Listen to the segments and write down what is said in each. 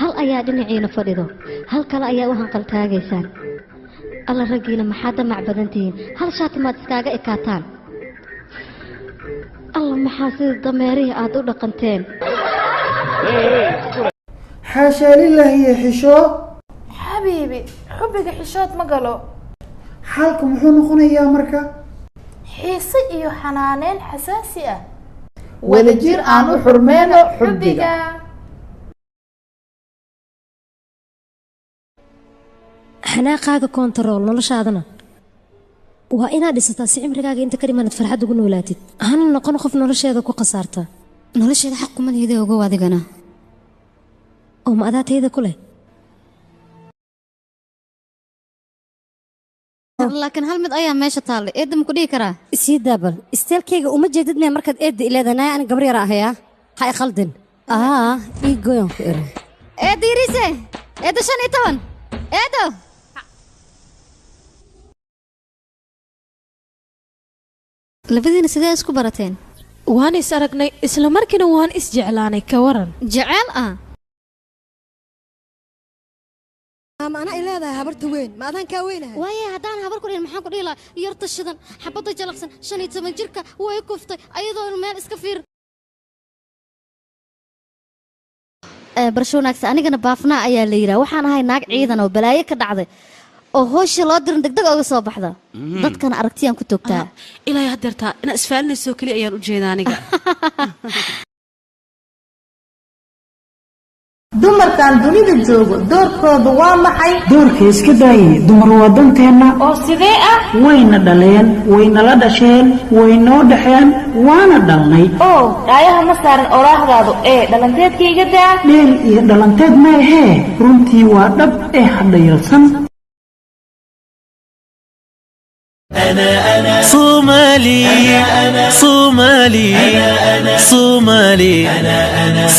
hal ayaa dhinaciina fadhido hal kale ayaa u hanqal taagaysaan alla raggiina maxaa damac badan tihiin hal shaati maad iskaaga ekaataan alla maxaa sida dameerihii aad u dhaqanteen حاشا لله يا حشو حبيبي حبك حشوت ما قالوا حالكم حون خنا يا مركا حيصي iyo xanaaneen xasaasi ah wada jir aan u xurmeeno xubbiga xanaaqaaga kontarool noloshaadana waa inaad dhisataa si cimrigaaga inta ka dhimanad farxad ugu noolaatid hana noqon qof nolosheeda ku qasaarta nolosheeda xaq kuma lihiday ogow adigana oo ma adaa tayada ku leh laakiin hal mid ayaa meesha taallay eedda ma ku dhihi karaa isii daabal isteelkayga uma jeedidnee markaad eedda ileedanaya ani gabar yara ahayaa ha i khaldin ii goyon ku eri eedda yariise eedda 15 eeddo labadiina sidee isku barateen waan is aragnay isla markiina waan is jeclaanay ka waran jecel ما أنا إلا هذا هبرت وين ما أذان كوينها وايه هدان هبر كورين محن كوري لا يرتشدن حبض جلقسن شني تمن جيركا way kuftay ayadoo meel iska fiir barshoonaax anigana baafna ayaa la yiraahdaa waxaan ahay naag ciidan oo balaayo ka dhacday oo hoosh loo dirin degdeg uga soo baxda dadkana aragtiyaan ku toogtaa ilaa hadeerta ina isfaalinayso kali ayaan u jeedaa aniga dumarkan dunida joogo doorkooda waa maxay doorka iska daayay dumar wadanteena oo sidee ah wayna dhaleen wayna la dhasheen waynoo dhaxeen waana dhalnay oo dhaayaha ma saaran oraahdaadu ee dhalanteedkayga daa dheel iyo dhalanteed ma ahee runtii waa dhab ee hadhayalsan أنا صومالي صومالي صومالي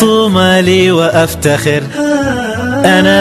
صومالي وأفتخر أنا